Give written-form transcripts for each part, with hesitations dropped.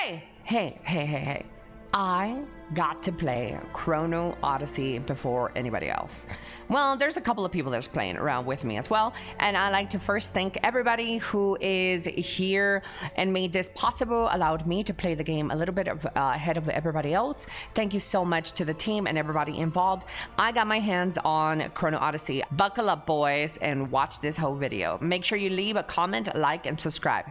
Hey. I got to play Chrono Odyssey before anybody else. Well, there's a couple of people that's playing around with me as well, and I'd like to first thank everybody who is here and made this possible, allowed me to play the game a little bit ahead of everybody else. Thank you so much to the team and everybody involved. I got my hands on Chrono Odyssey. Buckle up, boys, and watch this whole video. Make sure you leave a comment, like, and subscribe.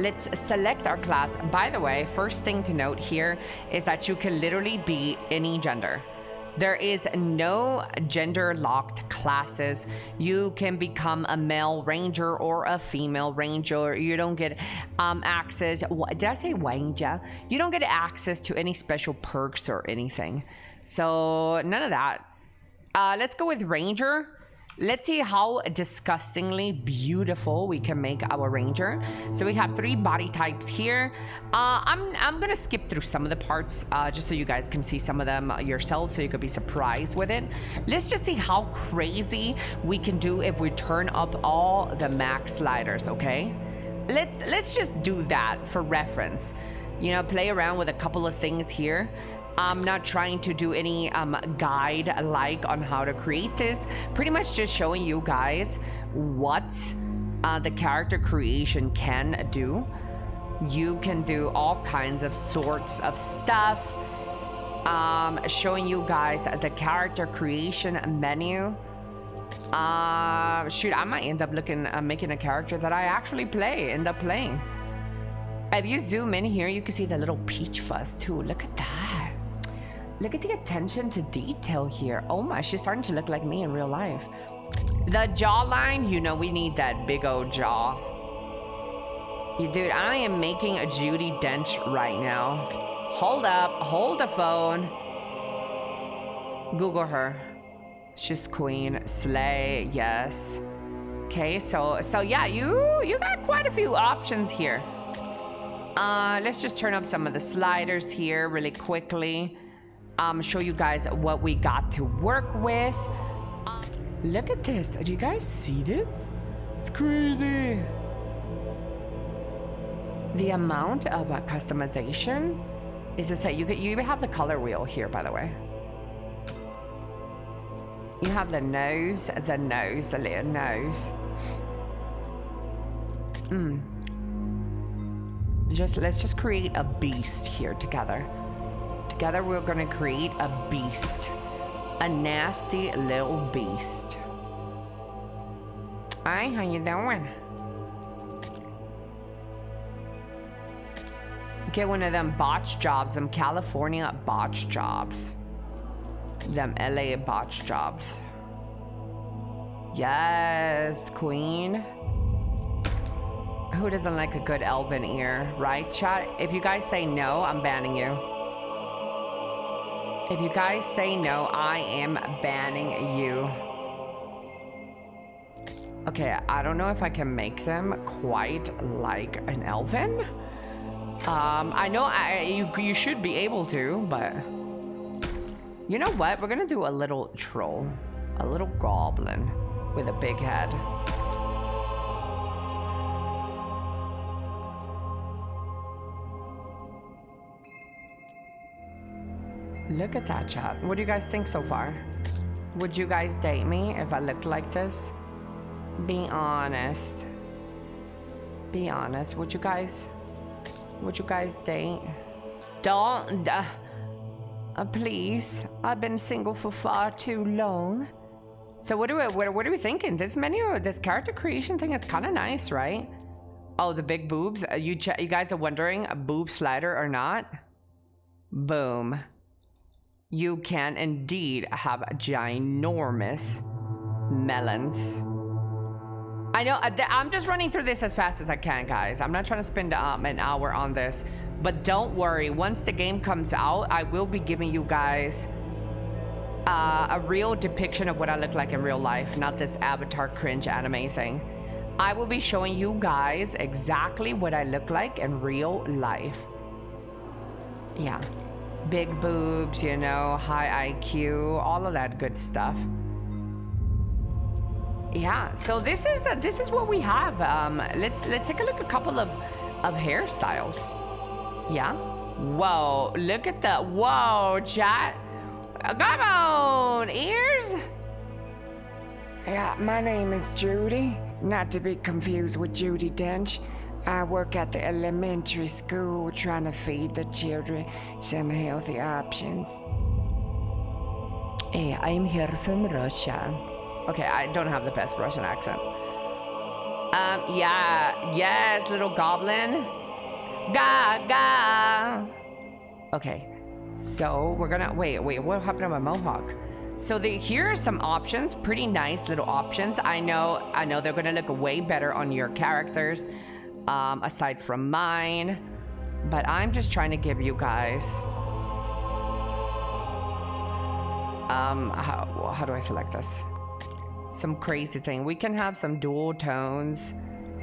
Let's select our class. By the way, first thing to note here is that you can literally be any gender. There is no gender locked classes. You can become a male ranger or a female ranger. You don't get access. Did I say ranger? You don't get access to any special perks or anything. So none of that. Let's go with ranger. Let's see how disgustingly beautiful we can make our ranger. So we have 3 body types here. I'm gonna skip through some of the parts just so you guys can see some of them yourselves, so you could be surprised with it. Let's just see how crazy we can do if we turn up all the max sliders, okay? Let's just do that for reference. You know, play around with a couple of things here. I'm not trying to do any guide like on how to create this. Pretty much just showing you guys what the character creation can do. You can do all kinds of sorts of stuff. Showing you guys the character creation menu. Shoot, I might end up making a character that I actually end up playing. If you zoom in here, you can see the little peach fuzz too. Look at that. Look at the attention to detail here. Oh my, she's starting to look like me in real life. The jawline, you know we need that big old jaw. Dude, I am making a Judi Dench right now. Hold up, hold the phone. Google her. She's queen, slay, yes. Okay, so yeah, you got quite a few options here. Let's just turn up some of the sliders here really quickly. Show you guys what we got to work with. Look at this. Do you guys see this? It's crazy. The amount of customization is insane. You even have the color wheel here, by the way. You have the nose, the little nose. Let's just create a beast here together. Together we're gonna create a beast. A nasty little beast. Hi, how you doing? Get one of them botch jobs, them California botch jobs. Them LA botch jobs. Yes, queen. Who doesn't like a good elven ear, right, chat? If you guys say no, I'm banning you. If you guys say no, I am banning you. Okay, I don't know if I can make them quite like an elven. I know you should be able to, but you know what? We're gonna do a little troll, a little goblin with a big head. Look at that, chat. What do you guys think so far? Would you guys date me if I looked like this? Be honest. Be honest. Would you guys date? Don't. Please. I've been single for far too long. So what are we thinking? This menu, this character creation thing is kind of nice, right? Oh, the big boobs. You guys are wondering, a boob slider or not? Boom. you can indeed have ginormous melons. I know, I'm just running through this as fast as I can, guys. I'm not trying to spend an hour on this, but don't worry. Once the game comes out, I will be giving you guys a real depiction of what I look like in real life, not this avatar cringe anime thing. I will be showing you guys exactly what I look like in real life. Yeah, big boobs, you know, high IQ, all of that good stuff. Yeah, so this is what we have. Let's take a look at a couple of hairstyles. Yeah. Whoa, look at the whoa, chat. Come on, ears. Yeah, my name is Judy, not to be confused with Judi Dench. I work at the elementary school trying to feed the children some healthy options. Hey, I'm here from Russia. Okay, I don't have the best Russian accent. Yeah, yes, little goblin. Gaga. Okay, so we're gonna wait. What happened to my mohawk? So here are some options, pretty nice little options. I know they're gonna look way better on your characters, aside from mine. But I'm just trying to give you guys. How do I select this? Some crazy thing. We can have some dual tones,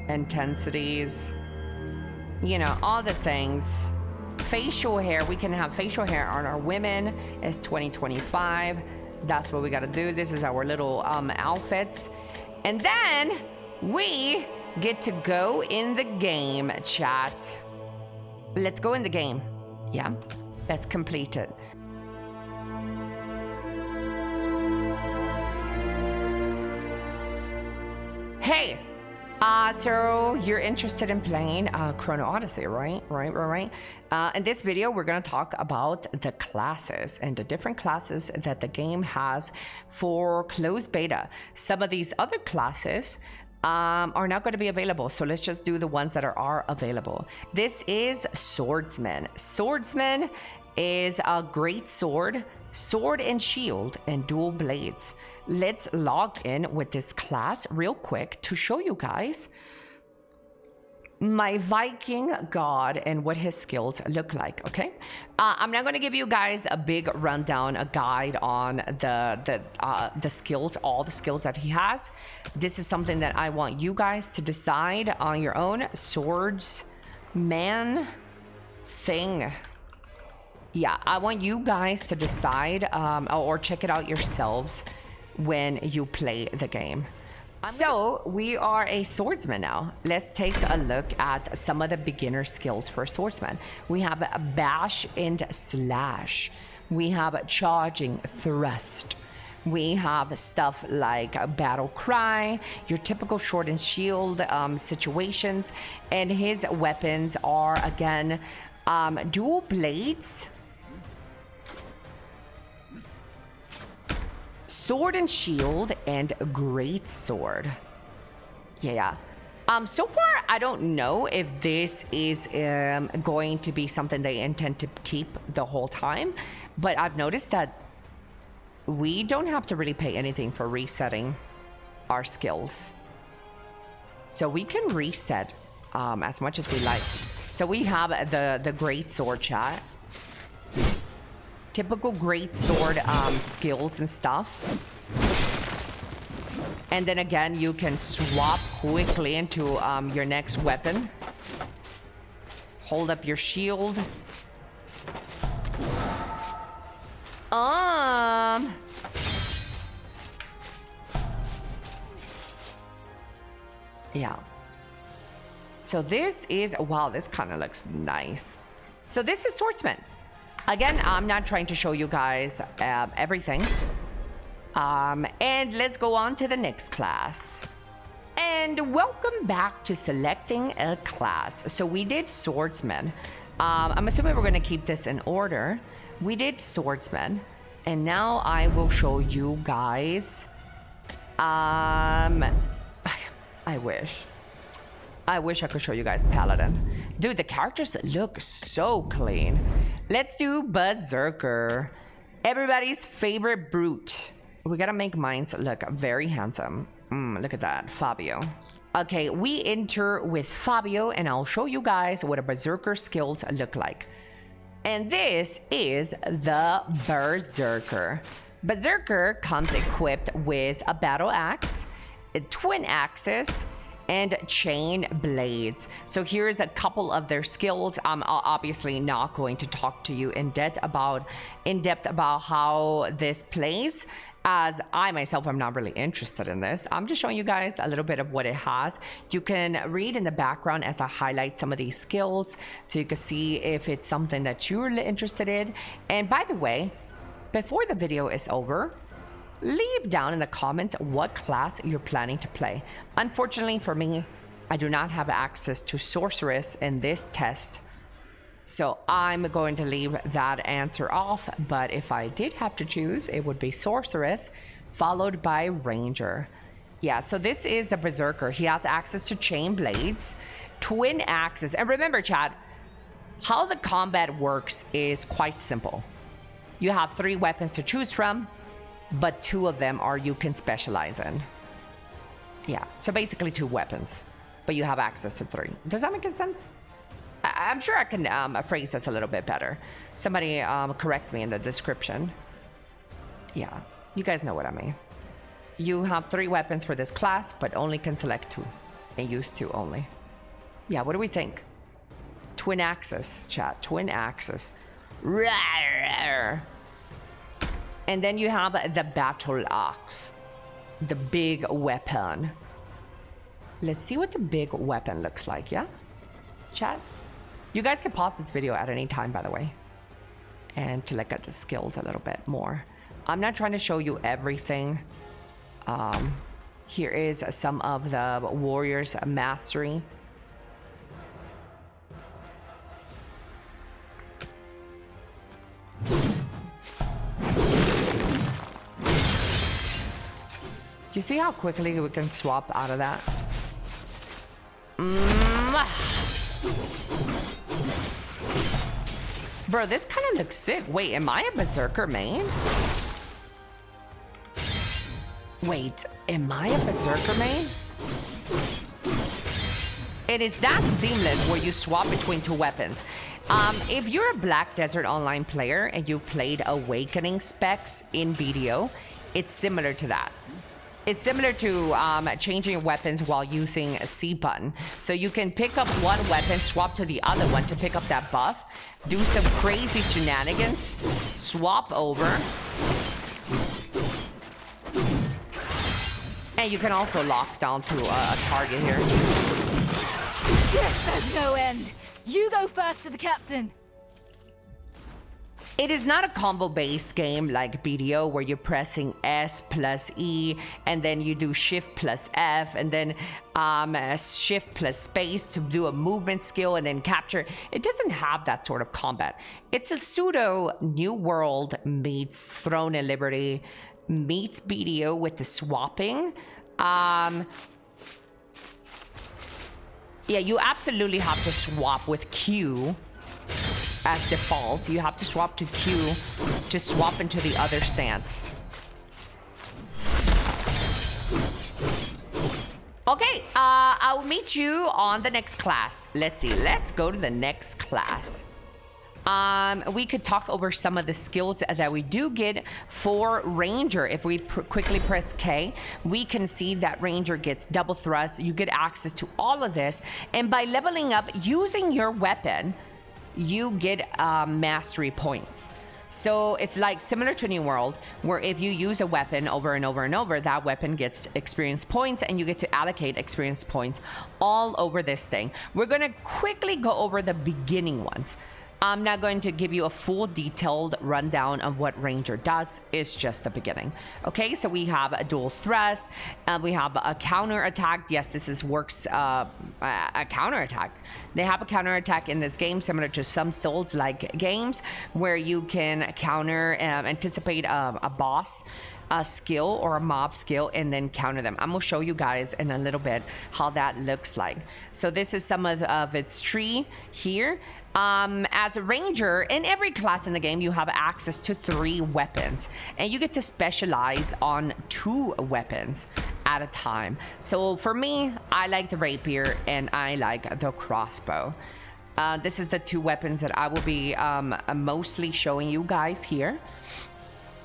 intensities, you know, all the things. Facial hair, we can have facial hair on our women. It's 2025. That's what we gotta do. This is our little outfits. And then we get to go in the game, chat. Let's go in the game. Yeah, let's complete it. Hey, so you're interested in playing Chrono Odyssey, right? Right. In this video, we're going to talk about the classes and the different classes that the game has for closed beta. Some of these other classes are not going to be available, so let's just do the ones that are available. This is Swordsman. Swordsman is a great sword and shield, and dual blades. Let's log in with this class real quick to show you guys my Viking god and what his skills look like. Okay, I'm not going to give you guys a big rundown, a guide on the skills, all the skills that he has. This is something that I want you guys to decide on your own. Swordsman thing. Yeah, I want you guys to decide or check it out yourselves when you play the game. So we are a swordsman now. Let's take a look at some of the beginner skills for a swordsman. We have a bash and slash. We have charging thrust. We have stuff like a battle cry, your typical sword and shield situations. And his weapons are, again, dual blades, sword and shield, and great sword. Yeah. So far, I don't know if this is going to be something they intend to keep the whole time, but I've noticed that we don't have to really pay anything for resetting our skills. So we can reset as much as we like. So we have the great sword, chat. Typical great sword skills and stuff. And then again, you can swap quickly into your next weapon. Hold up your shield. Yeah. So this is, wow, this kind of looks nice. So this is Swordsman. Again, I'm not trying to show you guys everything. And let's go on to the next class. And welcome back to selecting a class. So we did Swordsman. I'm assuming we're going to keep this in order. We did Swordsman. And now I will show you guys. I wish I could show you guys Paladin. Dude, the characters look so clean. Let's do Berserker. Everybody's favorite brute. We gotta make mines look very handsome. Look at that, Fabio. Okay, we enter with Fabio, and I'll show you guys what a berserker skills look like. And this is the berserker. Berserker comes equipped with a battle axe, twin axes, and chain blades. So here's a couple of their skills. I'm obviously not going to talk to you in depth about how this plays, as I myself am not really interested in this. I'm just showing you guys a little bit of what it has. You can read in the background as I highlight some of these skills, so you can see if it's something that you're interested in. And by the way, before the video is over, leave down in the comments what class you're planning to play. Unfortunately for me, I do not have access to sorceress in this test, so I'm going to leave that answer off. But if I did have to choose, it would be sorceress followed by ranger. Yeah, so this is a berserker. He has access to chain blades, twin axes, and remember, chat, how the combat works is quite simple. You have 3 weapons to choose from, but 2 of them are you can specialize in. Yeah, so basically 2 weapons, but you have access to 3. Does that make sense? I'm sure I can phrase this a little bit better. Somebody correct me in the description. Yeah, you guys know what I mean. You have 3 weapons for this class, but only can select 2 and use 2 only. Yeah, what do we think? Twin axes, chat, twin axes. And then you have the battle axe, the big weapon. Let's see what the big weapon looks like, yeah? Chat? You guys can pause this video at any time, by the way, and to look at the skills a little bit more. I'm not trying to show you everything. Here is some of the warrior's mastery. Do you see how quickly we can swap out of that? Bro, this kind of looks sick. Wait, am I a berserker main? Wait, am I a berserker main? It is that seamless where you swap between 2 weapons. If you're a Black Desert Online player and you played Awakening specs in BDO, it's similar to that. It's similar to changing weapons while using a C button. So you can pick up one weapon, swap to the other one to pick up that buff, do some crazy shenanigans, swap over. And you can also lock down to a target here. There's no end. You go first to the captain. It is not a combo-based game like BDO where you're pressing S plus E and then you do Shift plus F and then Shift plus space to do a movement skill and then capture. It doesn't have that sort of combat. It's a pseudo New World meets Throne and Liberty meets BDO with the swapping. Yeah, you absolutely have to swap with Q. As default, you have to swap to Q to swap into the other stance. Okay, I'll meet you on the next class. Let's see, let's go to the next class. We could talk over some of the skills that we do get for Ranger. If we quickly press K, we can see that Ranger gets double thrust. You get access to all of this. And by leveling up using your weapon, you get mastery points. So it's like similar to New World, where if you use a weapon over and over and over, that weapon gets experience points and you get to allocate experience points all over this thing. We're gonna quickly go over the beginning ones. I'm not going to give you a full detailed rundown of what Ranger does. It's just the beginning. Okay, so we have a dual thrust, we have a counter attack. Yes, this works a counter attack. They have a counter attack in this game, similar to some Souls-like games, where you can counter anticipate a boss a skill or a mob skill and then counter them. I'm gonna show you guys in a little bit how that looks like. So this is some of its tree here. As a ranger, in every class in the game, you have access to 3 weapons, and you get to specialize on 2 weapons at a time. So for me, I like the rapier and I like the crossbow. This is the 2 weapons that I will be mostly showing you guys here.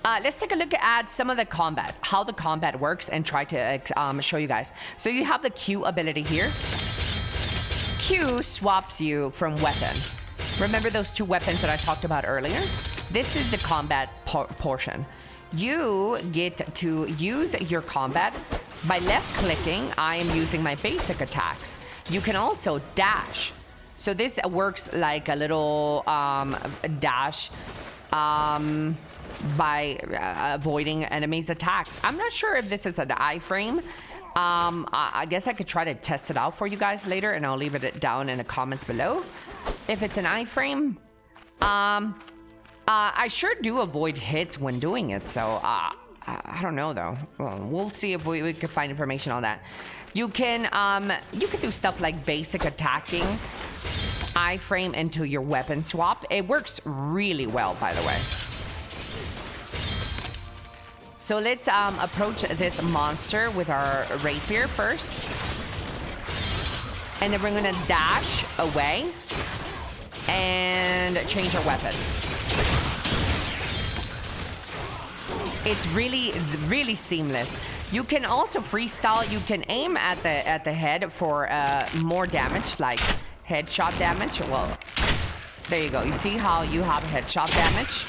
Let's take a look at some of the combat, how the combat works, and try to show you guys. So you have the Q ability here. Q swaps you from weapon. Remember those 2 weapons that I talked about earlier? This is the combat portion. You get to use your combat by left clicking. I am using my basic attacks. You can also dash. So this works like a little dash by avoiding enemies' attacks. I'm not sure if this is an iframe. I guess I could try to test it out for you guys later, and I'll leave it down in the comments below if it's an iframe. I sure do avoid hits when doing it, so I don't know though. Well, we'll see if we can find information on that. You can do stuff like basic attacking, iframe into your weapon swap. It works really well, by the way. So let's approach this monster with our rapier first. And then we're gonna dash away and change our weapon. It's really, really seamless. You can also freestyle. You can aim at the head for more damage, like headshot damage. Well, there you go. You see how you have headshot damage?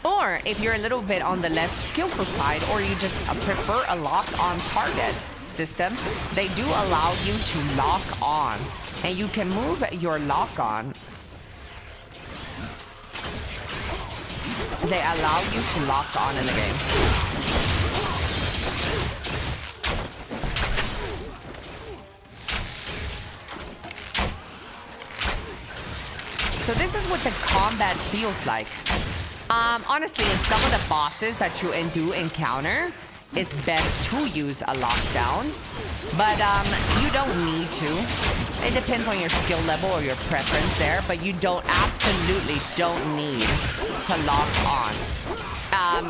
Or if you're a little bit on the less skillful side, or you just prefer a lock-on target system, they do allow you to lock on, and you can move your lock-on. They allow you to lock on in the game. So this is what the combat feels like. Honestly, in some of the bosses that you do encounter, it's best to use a lockdown, but you don't need to. It depends on your skill level or your preference there, but you absolutely don't need to lock on.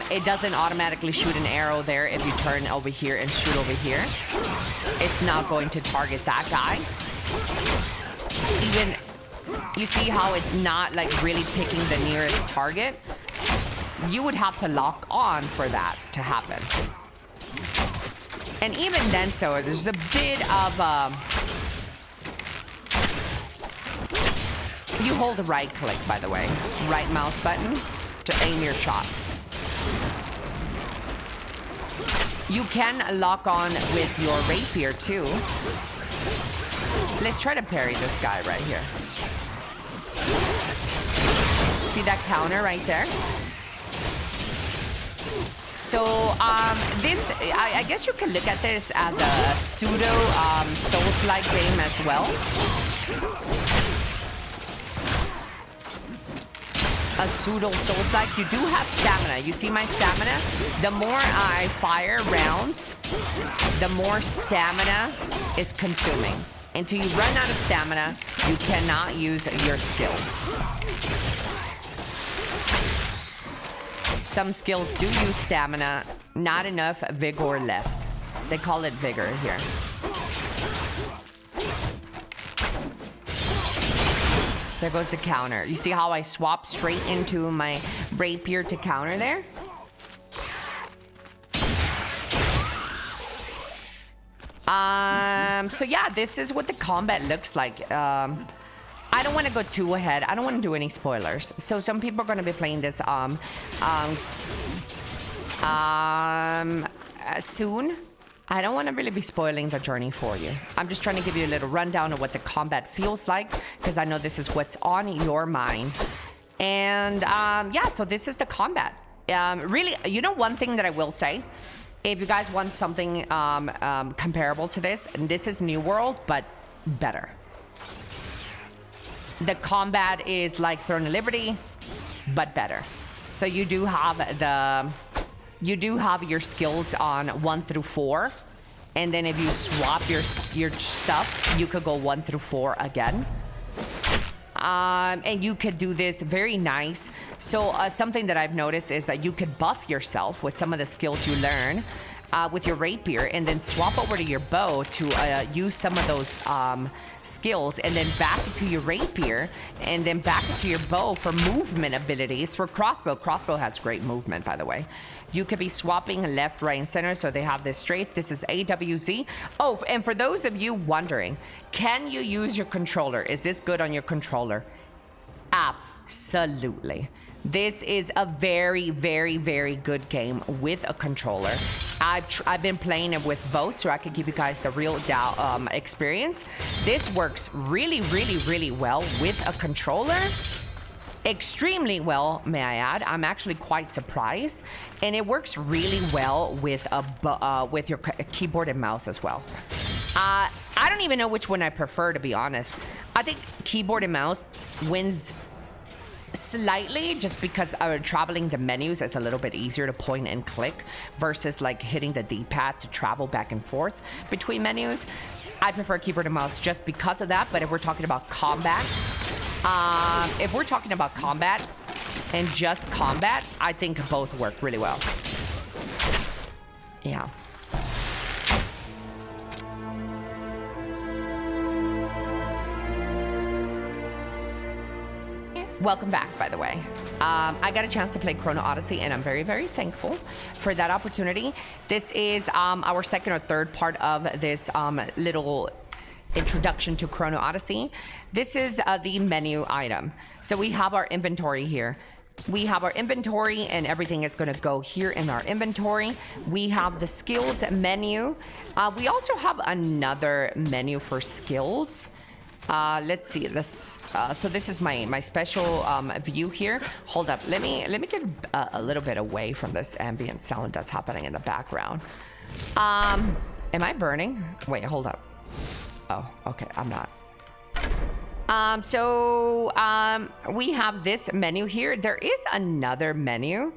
It doesn't automatically shoot an arrow there if you turn over here and shoot over here. It's not going to target that guy. Even, you see how it's not like really picking the nearest target? You would have to lock on for that to happen. And even then, so there's a bit of you hold the right click, by the way, right mouse button to aim your shots. You can lock on with your rapier too. Let's try to parry this guy right here. See that counter right there? So this, I guess you can look at this as a pseudo Souls-like game as well. A pseudo Souls-like. You do have stamina. You see my stamina? The more I fire rounds, the more stamina is consuming. Until you run out of stamina, you cannot use your skills. Some skills do use stamina, not enough vigor left. They call it vigor here. There goes the counter. You see how I swap straight into my rapier to counter there? So yeah, this is what the combat looks like. I don't want to go too ahead. I don't want to do any spoilers. So some people are going to be playing this soon. I don't want to really be spoiling the journey for you. I'm just trying to give you a little rundown of what the combat feels like, because I know this is what's on your mind. And yeah, so this is the combat. Really, you know, one thing that I will say, if you guys want something comparable to this, and this is New World, but better. The combat is like Throne of Liberty, but better. So you do have your skills on 1 through 4, and then if you swap your stuff, you could go 1 through 4 again. And you could do this very nice. So something that I've noticed is that you could buff yourself with some of the skills you learn with your rapier, and then swap over to your bow to use some of those skills, and then back to your rapier, and then back to your bow for movement abilities. For crossbow has great movement, by the way. You could be swapping left, right, and center, so they have this straight. This is AWZ. Oh, and for those of you wondering, can you use your controller? Is this good on your controller? Absolutely. This is a very, very, very good game with a controller. I've been playing it with both, so I can give you guys the real experience. This works really, really, really well with a controller. Extremely well, may I add. I'm actually quite surprised, and it works really well with your keyboard and mouse as well. I don't even know which one I prefer, to be honest. I think keyboard and mouse wins slightly, just because traveling the menus is a little bit easier to point and click versus like hitting the D-pad to travel back and forth between menus. I prefer keyboard and mouse just because of that. But if we're talking about combat, and just combat, I think both work really well. Yeah. Welcome back, by the way. I got a chance to play Chrono Odyssey, and I'm very, very thankful for that opportunity. This is our second or third part of this little introduction to Chrono Odyssey. This is the menu item. So we have our inventory here. We have our inventory, and everything is going to go here in our inventory. We have the skills menu. We also have another menu for skills. Let's see this. So this is my special view here. Hold up. Let me get a little bit away from this ambient sound that's happening in the background. Am I burning? Wait, hold up. Oh, okay. I'm not. We have this menu here. There is another menu.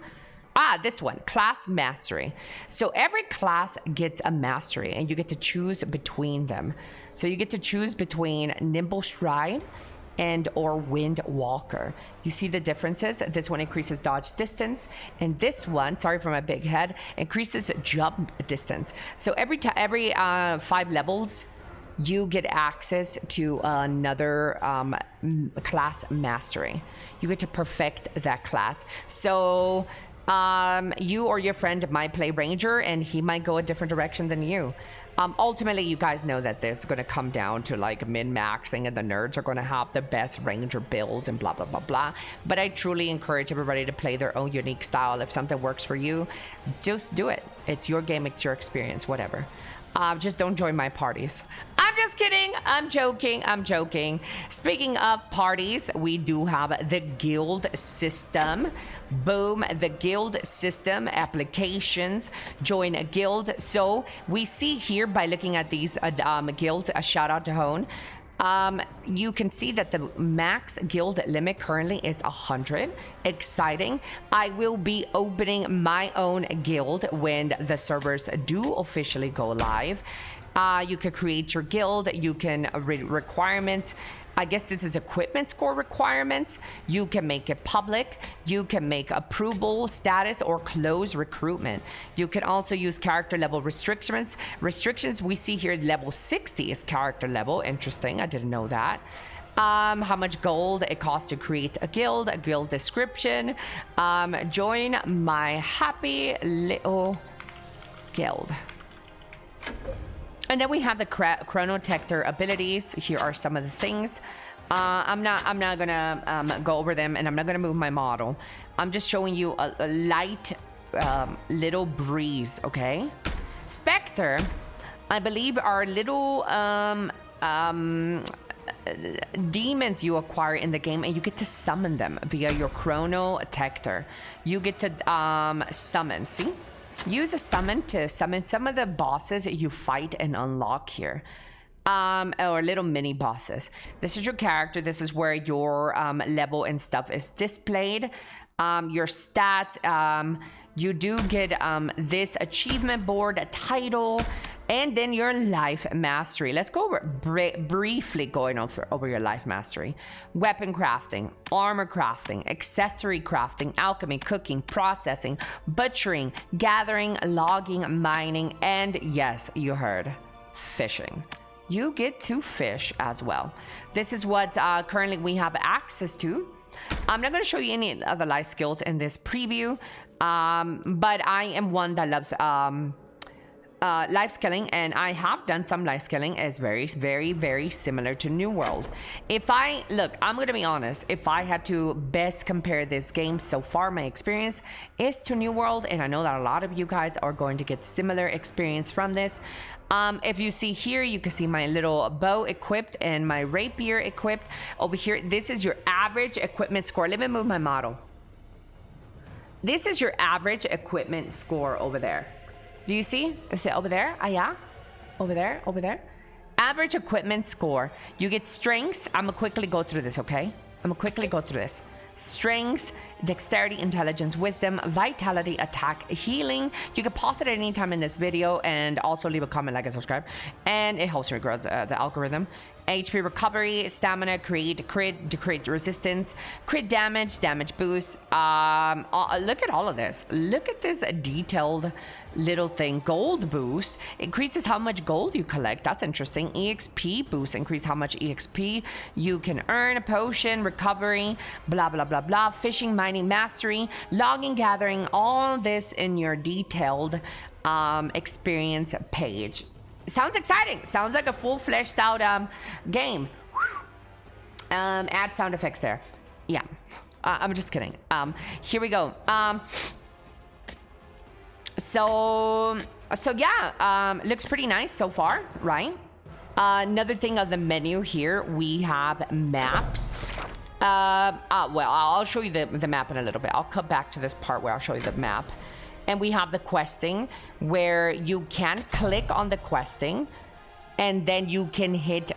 This one, class mastery. So every class gets a mastery, and you get to choose between them. So you get to choose between Nimble Stride and or Wind Walker. You see the differences? This one increases dodge distance, and this one, sorry for my big head, increases jump distance. So every 5 levels, you get access to another class mastery. You get to perfect that class. So you or your friend might play Ranger, and he might go a different direction than you. Ultimately, you guys know that this is going to come down to like min-maxing, and the nerds are going to have the best Ranger builds and blah, blah, blah, blah. But I truly encourage everybody to play their own unique style. If something works for you, just do it. It's your game, it's your experience, whatever. Just don't join my parties. I'm just kidding. I'm joking. Speaking of parties, we do have the guild system. Boom, the guild system applications. Join a guild. So we see here by looking at these guilds, a shout out to Hone. You can see that the max guild limit currently is 100. Exciting. I will be opening my own guild when the servers do officially go live. You can create your guild. You can requirements. I guess this is equipment score requirements. You can make it public. You can make approval status or close recruitment. You can also use character level restrictions. We see here level 60 is character level. Interesting. I didn't know that. How much gold it costs to create a guild description. Join my happy little guild. And then we have the Chrono Tector abilities. Here are some of the things. I'm not gonna go over them, and I'm not gonna move my model. I'm just showing you a light little breeze, okay? Spectre, I believe, are little demons you acquire in the game, and you get to summon them via your Chrono Tector. You get to summon, see? Use a summon to summon some of the bosses you fight and unlock here. Or little mini bosses. This is your character. This is where your level and stuff is displayed. your stats. You do get this achievement board title, and then your life mastery. Let's go over briefly going over your life mastery. Weapon crafting, armor crafting, accessory crafting, alchemy, cooking, processing, butchering, gathering, logging, mining, and yes, you heard, fishing. You get to fish as well. This is what currently we have access to. I'm not going to show you any other life skills in this preview, but I am one that loves life skilling, and I have done some life skilling. Is very similar to New World. I'm gonna be honest, if I had to best compare this game so far, my experience is to New World, and I know that a lot of you guys are going to get similar experience from this. If you see here, you can see my little bow equipped and my rapier equipped. Over here, this is your average equipment score. Let me move my model. This is your average equipment score over there. Do you see? Is it over there? Ah, yeah. Over there. Average equipment score. You get strength. I'm gonna quickly go through this, okay? Strength, dexterity, intelligence, wisdom, vitality, attack, healing. You can pause it at any time in this video and also leave a comment, like, and subscribe. And it helps me grow the algorithm. HP recovery, stamina, crit resistance, crit damage, damage boost. Look at all of this. Look at this detailed little thing. Gold boost increases how much gold you collect. That's interesting. EXP boost increase how much EXP you can earn. Potion, recovery, blah, blah, blah, blah. Fishing, mining, mastery, logging, gathering, all this in your detailed experience page. Sounds exciting. Sounds like a full-fleshed out game. Add sound effects there. Yeah. I'm just kidding. Here we go. So yeah, looks pretty nice so far, right? Another thing on the menu here, we have maps. Well, I'll show you the map in a little bit. I'll come back to this part where I'll show you the map. And we have the questing, where you can click on the questing and then you can hit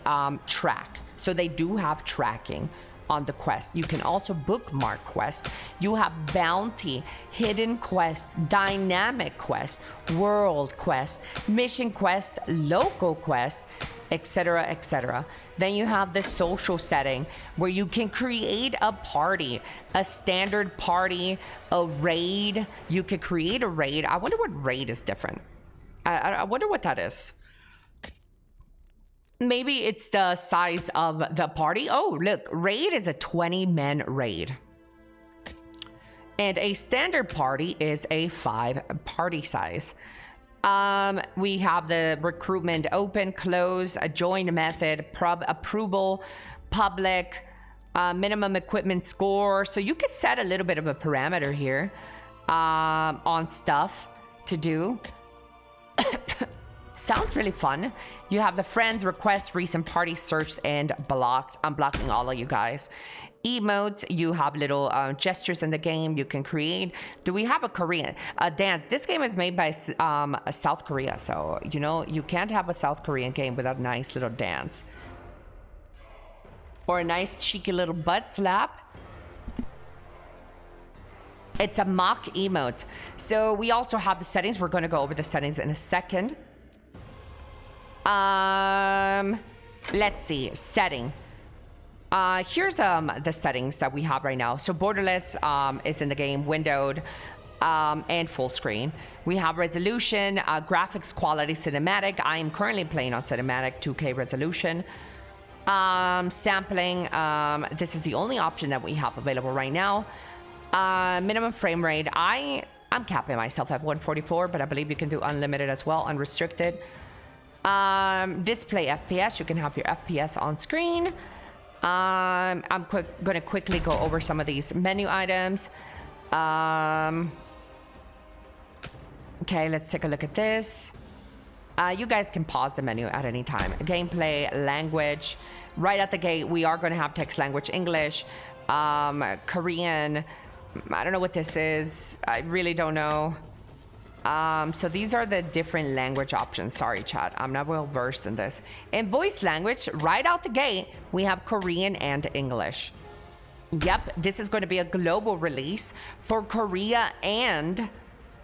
track. So they do have tracking on the quest. You can also bookmark quests. You have bounty, hidden quest, dynamic quest, world quest, mission quest, local quest, etc., etc. Then you have the social setting, where you can create a party, a standard party, a raid. You could create a raid. I wonder what raid is different. I wonder what that is. Maybe it's the size of the party. Oh, look, raid is a 20-man raid. And a standard party is a 5-party size. We have the recruitment open, close, a join method, approval, public, minimum equipment score. So you could set a little bit of a parameter here on stuff to do. Sounds really fun. You have the friends, requests, recent parties searched and blocked. I'm blocking all of you guys. Emotes, you have little gestures in the game you can create. Do we have a Korean dance? This game is made by South Korea, so you know you can't have a South Korean game without a nice little dance or a nice cheeky little butt slap. It's a mock emote. So we also have the settings. We're going to go over the settings in a second. Let's see, setting. Here's the settings that we have right now. So borderless is in the game, windowed, and full screen. We have resolution, graphics quality, cinematic. I am currently playing on cinematic 2K resolution. Sampling, this is the only option that we have available right now. Minimum frame rate, I'm capping myself at 144, but I believe you can do unlimited as well, unrestricted. Display FPS, you can have your FPS on screen. I'm gonna quickly go over some of these menu items. Okay, let's take a look at this. You guys can pause the menu at any time. Gameplay, language. Right at the gate, we are going to have text language English, Korean. I don't know what this is. I really don't know. So these are the different language options. Sorry, chat. I'm not well versed in this. In voice language, right out the gate, we have Korean and English. Yep, this is going to be a global release for Korea and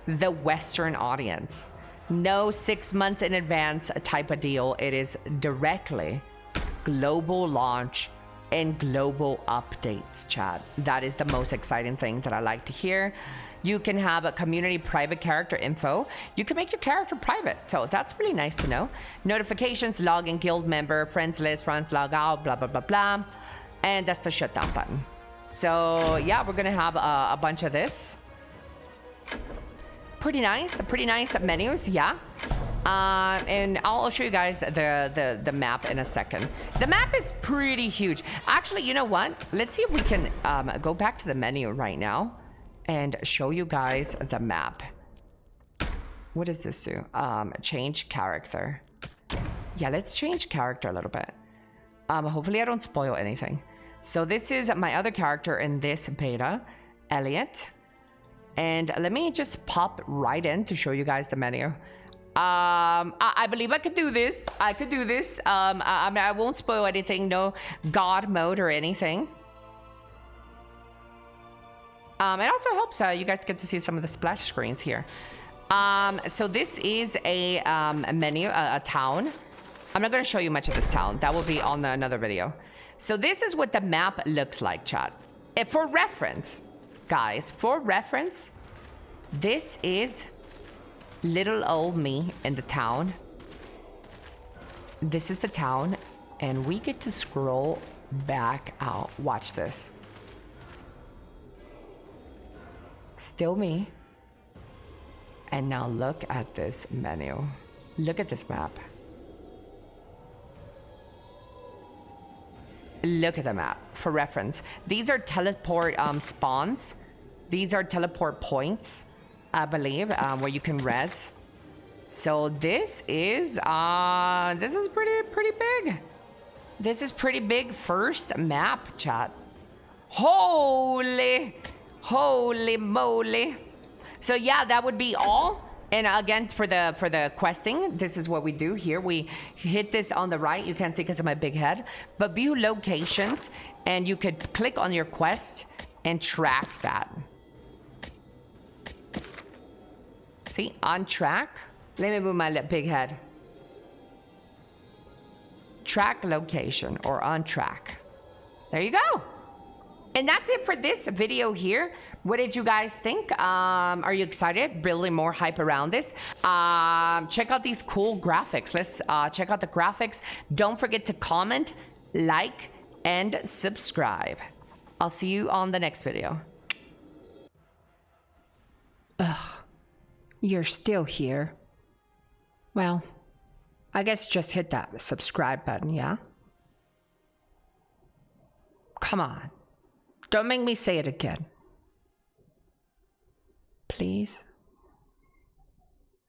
the Western audience. No 6 months in advance type of deal. It is directly global launch and global updates, chat. That is the most exciting thing that I like to hear. You can have a community private character info. You can make your character private, so that's really nice to know. Notifications, login, guild member, friends list, friends log out, blah blah blah blah, and that's the shutdown button. So yeah, we're gonna have a bunch of this. Pretty nice menus, yeah. And I'll show you guys the map in a second. The map is pretty huge. Actually, you know what? Let's see if we can go back to the menu right now and show you guys the map. What does this do? Change character. Yeah, let's change character a little bit. Hopefully I don't spoil anything. So this is my other character in this beta, Elliot. And let me just pop right in to show you guys the menu. I believe I could do this. I could do this. I mean, I won't spoil anything. No God mode or anything. It also helps you guys get to see some of the splash screens here. So this is a menu, a town. I'm not going to show you much of this town. That will be on another video. So this is what the map looks like, chat. For reference, guys, for reference, this is little old me in the town. This is the town, and we get to scroll back out. Watch this. Still me. And now look at this menu. Look at this map. Look at the map for reference. These are teleport spawns. These are teleport points, I believe, where you can res. So this is pretty big. This is pretty big first map, chat. Holy moly. So yeah, that would be all. And again, for the questing, this is what we do here. We hit this on the right. You can't see because of my big head. But view locations, and you could click on your quest and track that. See, on track. Let me move my big head. Track location or on track. There you go. And that's it for this video here. What did you guys think? Are you excited? Building more hype around this. Check out these cool graphics. Let's check out the graphics. Don't forget to comment, like, and subscribe. I'll see you on the next video. Ugh, you're still here. Well, I guess just hit that subscribe button, yeah? Come on. Don't make me say it again. Please?